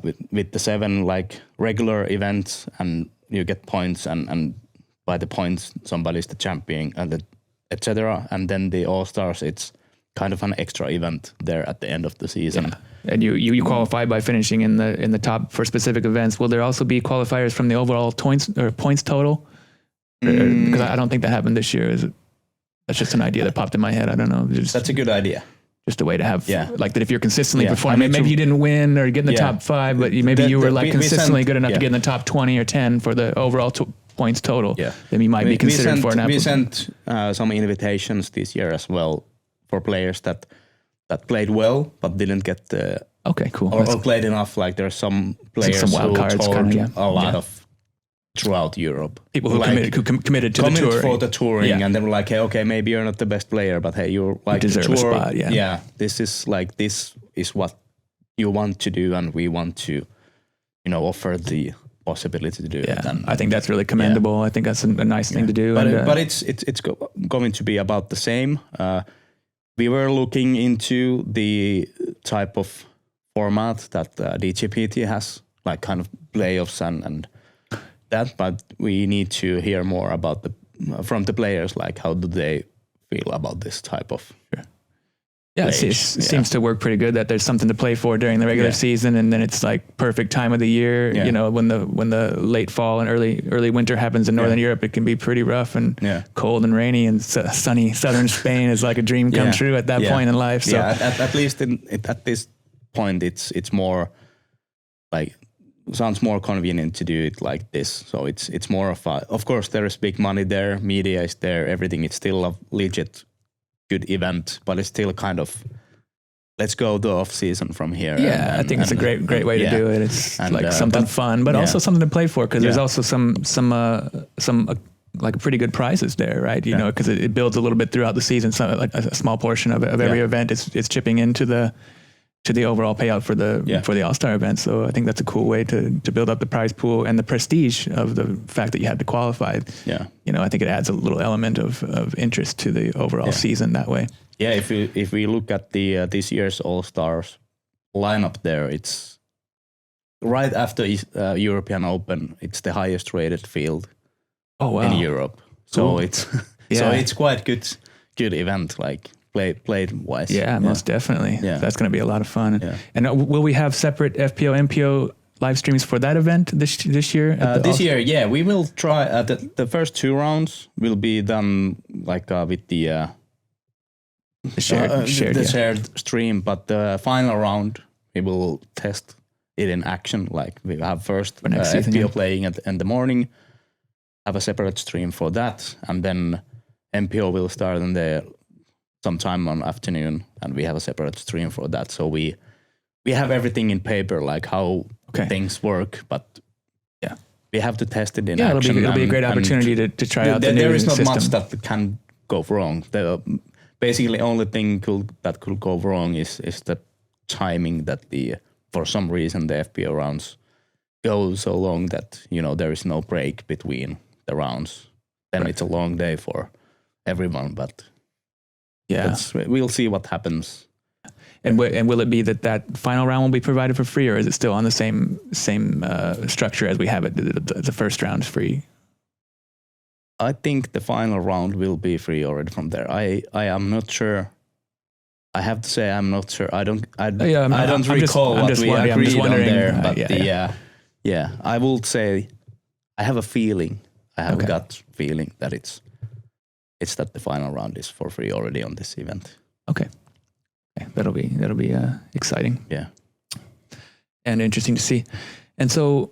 With the 7 like regular events, and you get points, and by the points somebody's the champion, and etc. And then the All Stars, it's kind of an extra event there at the end of the season. Yeah. And you qualify by finishing in the top for specific events. Will there also be qualifiers from the overall points total? Because I don't think that happened this year. Is it? That's just an idea that popped in my head. I don't know. That's a good idea. Just a way to have like that. If you're consistently performing, maybe you didn't win or get in the top 5, but you were like consistently good enough to get in the top 20 or 10 for the overall points total. Yeah. Then you might be considered for an applicant. We sent some invitations this year as well for players that played well but didn't get the cool or played enough. Like there's some players some wild cards toured a lot of throughout Europe. People who committed to the tour for the touring, and they were like, hey, okay, maybe you're not the best player, but hey, you're like you deserve the tour. A spot. Yeah, this is what you want to do, and we want to offer the possibility to do it. And I think that's really commendable. I think that's a nice thing to do. But it's going to be about the same. We were looking into the type of format that DGPT has, like kind of playoffs and that, but we need to hear more about from the players, like how do they feel about this type of it seems to work pretty good, that there's something to play for during the regular season, and then it's like perfect time of the year. When the late fall and early winter happens in Northern Europe, it can be pretty rough and cold and rainy, and sunny southern Spain is like a dream come true at that point in life. So at least at this point, it's more like sounds more convenient to do it like this. So it's more of course there is big money there, media is there, everything. It's still a legit good event, but it's still kind of let's go the off season from here. Yeah, I think it's a great way to do it. It's like something fun, but also something to play for, because there's also some like pretty good prizes there, right? You know, because it builds a little bit throughout the season. So like a small portion of every event is chipping into the overall payout for the All-Star event. So I think that's a cool way to build up the prize pool and the prestige of the fact that you had to qualify. Yeah, you know, I think it adds a little element of interest to the overall season that way. Yeah, if we look at the this year's All-Stars lineup there, it's right after European Open. It's the highest rated field in Europe. So it's so it's quite good event, like played wise. Yeah, most definitely. Yeah. That's going to be a lot of fun. Yeah. And will we have separate FPO, MPO live streams for that event this year? This year, yeah, we will try. The first 2 rounds will be done like with the shared stream, but the final round we will test it in action. Like we have first FPO playing in the morning, have a separate stream for that, and then MPO will start in the sometime on afternoon, and we have a separate stream for that. So we have everything in paper, like how things work, but we have to test it in action. It'll be a great opportunity to try out the new system. There is not much that can go wrong. The basically only thing that could go wrong is the timing, that for some reason the FPO rounds go so long that, you know, there is no break between the rounds. Then it's a long day for everyone, but we'll see what happens. And will it be that final round will be provided for free, or is it still on the same structure as we have it? The first round is free. I think the final round will be free already from there. I am not sure. I have to say I'm not sure. I don't recall what we agreed on there. But I will say I have a feeling. I have a gut feeling that it's that the final round is for free already on this event. Okay, that'll be exciting. Yeah, and interesting to see. And so,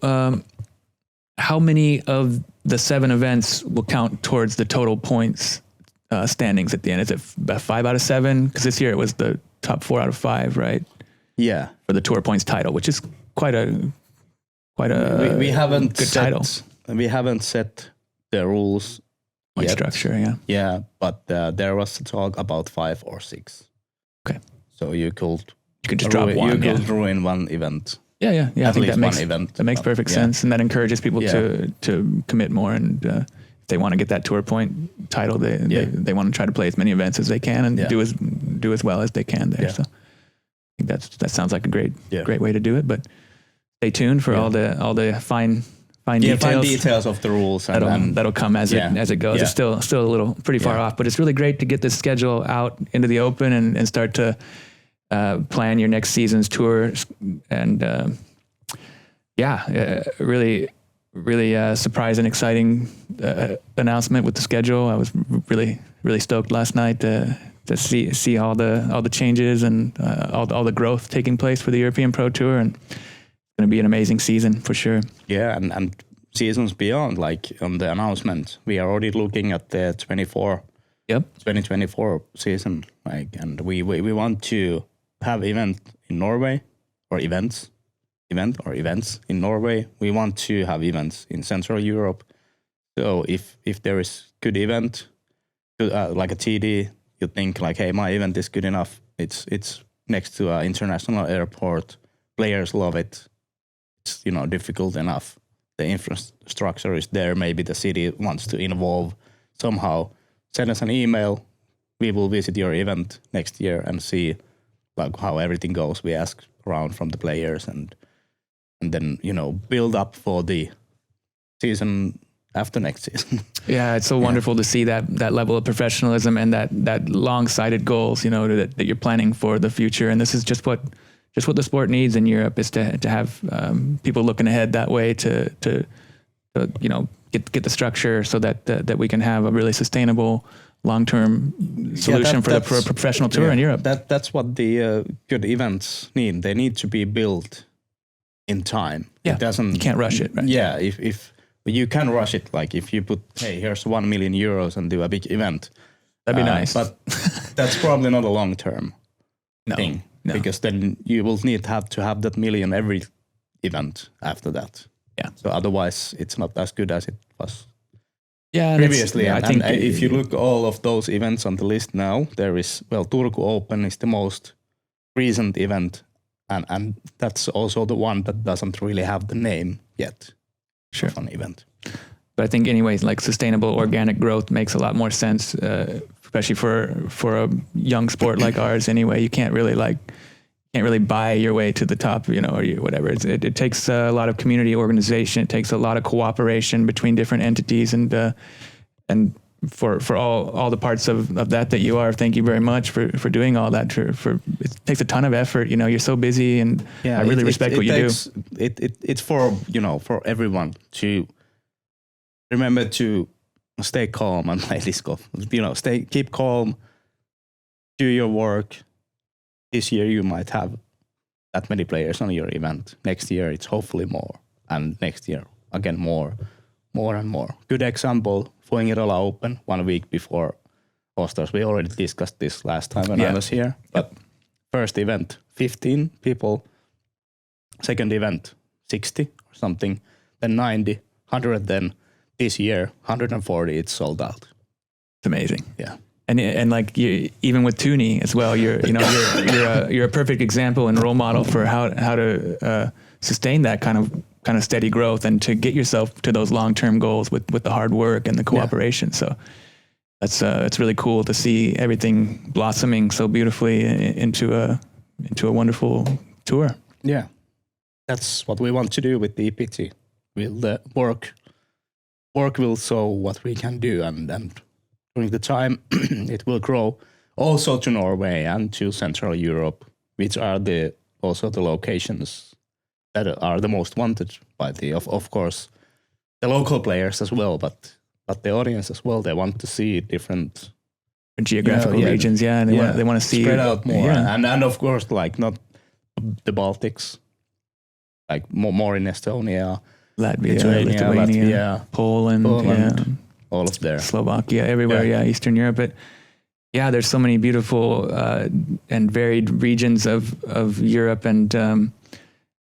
how many of the 7 events will count towards the total points standings at the end? Is it 5 out of 7? Because this year it was the top 4 out of 5, right? Yeah, for the tour points title, which is quite a we haven't good title. We haven't set the rules. Point structure, yeah, but there was a talk about 5 or 6. Okay, so you could just drop one. You could ruin one event. Yeah. I think that makes perfect sense, and that encourages people to commit more. And if they want to get that tour point title, they want to try to play as many events as they can and do as well as they can there. Yeah. So I think that sounds like a great way to do it. But stay tuned for all the fine details of the rules, and that'll come as it goes. It's still a little pretty far off, but it's really great to get this schedule out into the open and start to plan your next season's tour. And really surprised and exciting announcement with the schedule. I was really stoked last night to see all the changes and all the growth taking place for the European Pro Tour, and going to be an amazing season for sure. Yeah, and seasons beyond, like on the announcement, we are already looking at the 2024 season, like, and we want to have events in Norway. In Norway. We want to have events in Central Europe. So if there is good event, like a TD, you think like, hey, my event is good enough. It's next to an international airport. Players love it. It's, you know, difficult enough. The infrastructure is there. Maybe the city wants to involve somehow. Send us an email. We will visit your event next year and see like how everything goes. We ask around from the players and then, you know, build up for the season after next season. Yeah, it's so wonderful to see that level of professionalism and that long-sighted goals, you know, that you're planning for the future. And this is just what the sport needs in Europe, is to have people looking ahead that way to you know, get the structure so that we can have a really sustainable long-term solution for a professional tour in Europe. That's what the good events need. They need to be built in time. Yeah, it doesn't. You can't rush it. Right? Yeah, if you can rush it, like if you put, hey, here's 1 million euros and do a big event, that'd be nice. But that's probably not a long-term thing, because then you will need to have that million every event after that. Yeah. So otherwise, it's not as good as it was. Yeah, previously. I think if you look all of those events on the list now, there is, Turku Open is the most recent event, and that's also the one that doesn't really have the name yet. Sure. Of an event. But I think anyways, like sustainable organic growth makes a lot more sense, especially for a young sport like ours anyway. You can't really buy your way to the top, or whatever. It takes a lot of community organization. It takes a lot of cooperation between different entities, and for all the parts of that you are. Thank you very much for doing all that. It takes a ton of effort. You're so busy, and I really respect what you do. It's for for everyone to remember to stay calm and play disc golf. Keep calm, do your work. This year you might have that many players on your event. Next year it's hopefully more, and next year again more and more. Good example, Fuengirola Open 1 week before All-Stars. We already discussed this last time when I was here. But first event, 15 people. Second event, 60 or something. Then 90, 100 then. This year, 140, it's sold out. It's amazing. Yeah. And like even with Tuni as well, you're a perfect example and role model for how to sustain that kind of steady growth and to get yourself to those long-term goals with the hard work and the cooperation. So it's really cool to see everything blossoming so beautifully into a wonderful tour. Yeah, that's what we want to do with the EPT. The work will show what we can do, and during the time, it will grow also to Norway and to Central Europe, which are also the locations that are the most wanted by of course, the local players as well, but the audience as well. They want to see different geographical regions, and they want to see spread out more, and of course, like not the Baltics, like more in Estonia, Lithuania, Latvia, Poland, all of there, Slovakia, everywhere, Eastern Europe. But there's so many beautiful and varied regions of Europe, and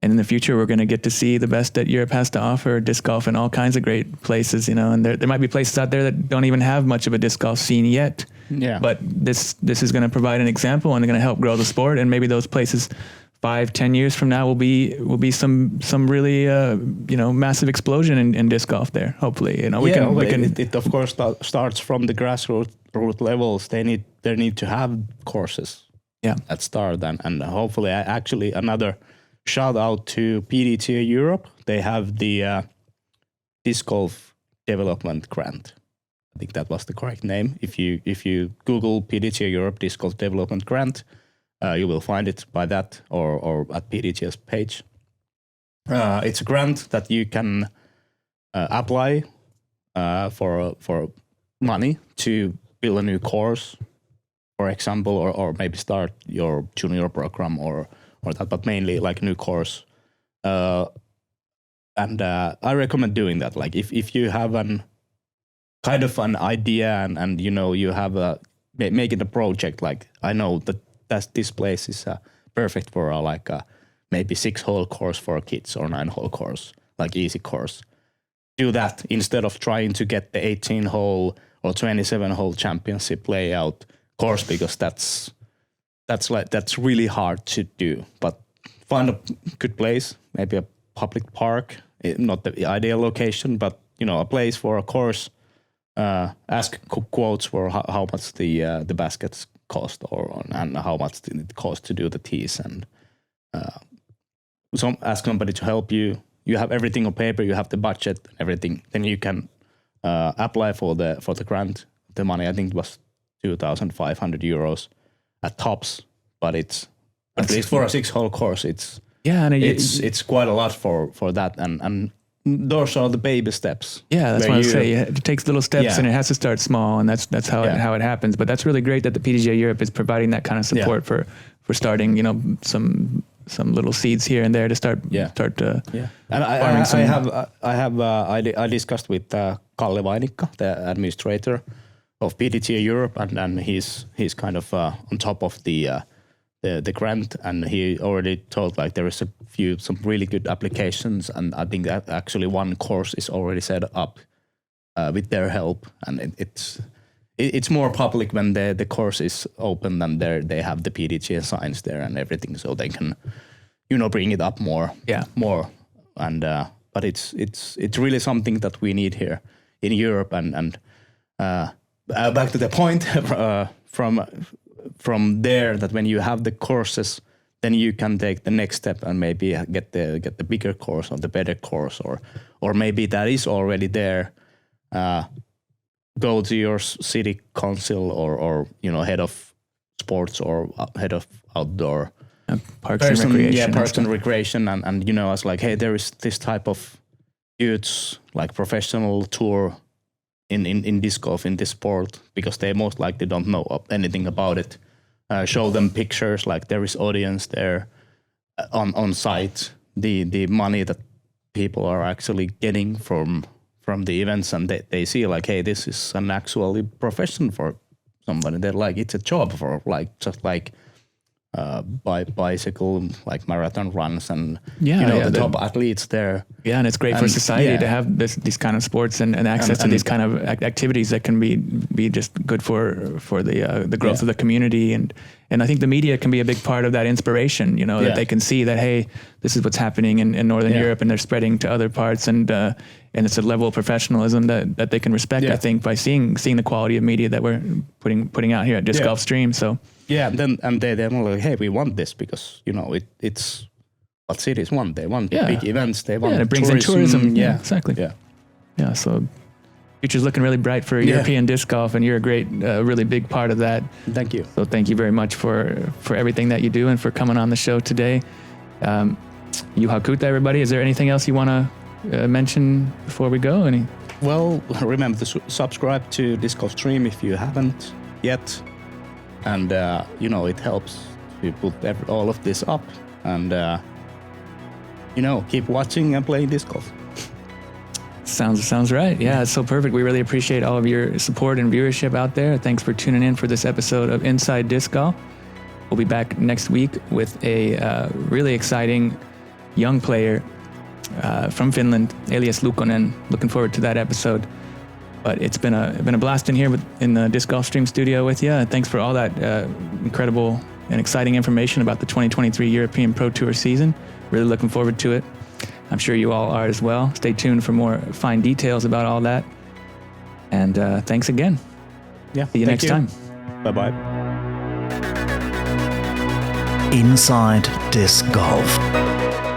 in the future we're going to get to see the best that Europe has to offer, disc golf in all kinds of great places, and there might be places out there that don't even have much of a disc golf scene yet. Yeah. But this is going to provide an example and going to help grow the sport, and maybe those places 5-10 years from now will be some really massive explosion in disc golf there. Hopefully, we can. It of course starts from the grassroots levels. They need to have courses. Yeah. At start, and hopefully, actually another shout out to PDTA Europe. They have the disc golf development grant. I think that was the correct name. If you Google PDTA Europe disc golf development grant, you will find it by that or at PDT's page. It's a grant that you can apply for money to build a new course, for example, or maybe start your junior program or that, but mainly like new course. And I recommend doing that. Like if you have an kind of an idea and you have making a project, like I know that this place is perfect for maybe 6-hole course for kids or 9-hole course, like easy course. Do that instead of trying to get the 18-hole or 27-hole championship layout course, because that's really hard to do. But find a good place, maybe a public park, not the ideal location, but a place for a course. Ask quotes for how much the baskets cost and how much it costs to do the tees, and ask somebody to help you. You have everything on paper, you have the budget, everything. Then you can apply for the grant. The money, I think it was 2,500 euros at tops, but it's at least for a 6-hole course. It's quite a lot for that, and those are the baby steps. Yeah, that's what I was saying. It takes little steps, and it has to start small, and that's how it happens. But that's really great that the PDGA Europe is providing that kind of support for starting, some little seeds here and there to start. And I discussed with Kalle Vainikka, the administrator of PDGA Europe, and he's kind of on top of the grant, and he already told like there is some really good applications, and I think that actually one course is already set up with their help, and it's more public when the course is open, and they have the PDGA signs there and everything, so they can bring it up more, and but it's really something that we need here in Europe, and back to the point from there, that when you have the courses, then you can take the next step and maybe get the bigger course or the better course, or maybe that is already there. Go to your city council or head of sports or head of outdoor parks and recreation. Parks and recreation, and it's like, hey, there is this type of youths like professional tour in disc golf, in this sport, because they most likely don't know anything about it. Show them pictures, like there is audience there on site. The money that people are actually getting from the events, and they see like, hey, this is an actually profession for somebody. They're like, it's a job for just like bicycle, like marathon runs, and the top athletes there. Yeah, and it's great for society to have these kind of sports and access to these kind of activities that can be just good for the growth of the community, and I think the media can be a big part of that inspiration. That they can see that, hey, this is what's happening in Northern Europe, and they're spreading to other parts, and it's a level of professionalism that they can respect. I think by seeing the quality of media that we're putting out here at Disc Golf Stream. So. Yeah, and they're like, hey, we want this because it's what cities want. They want big events. They want it brings in tourism. Yeah, exactly. Yeah. So future's looking really bright for European disc golf, and you're a great, really big part of that. Thank you. So thank you very much for everything that you do and for coming on the show today. Juha Kytö, everybody. Is there anything else you want to mention before we go? Well, remember to subscribe to Disc Golf Stream if you haven't yet. And, it helps to put all of this up, and, keep watching and playing disc golf. Sounds right. Yeah, it's so perfect. We really appreciate all of your support and viewership out there. Thanks for tuning in for this episode of Inside Disc Golf. We'll be back next week with a really exciting young player from Finland, Elias Lukonen. Looking forward to that episode. But it's been a blast in here in the Disc Golf Stream studio with you. And thanks for all that incredible and exciting information about the 2023 European Pro Tour season. Really looking forward to it. I'm sure you all are as well. Stay tuned for more fine details about all that. And thanks again. Yeah. See you next time. Bye-bye. Inside Disc Golf.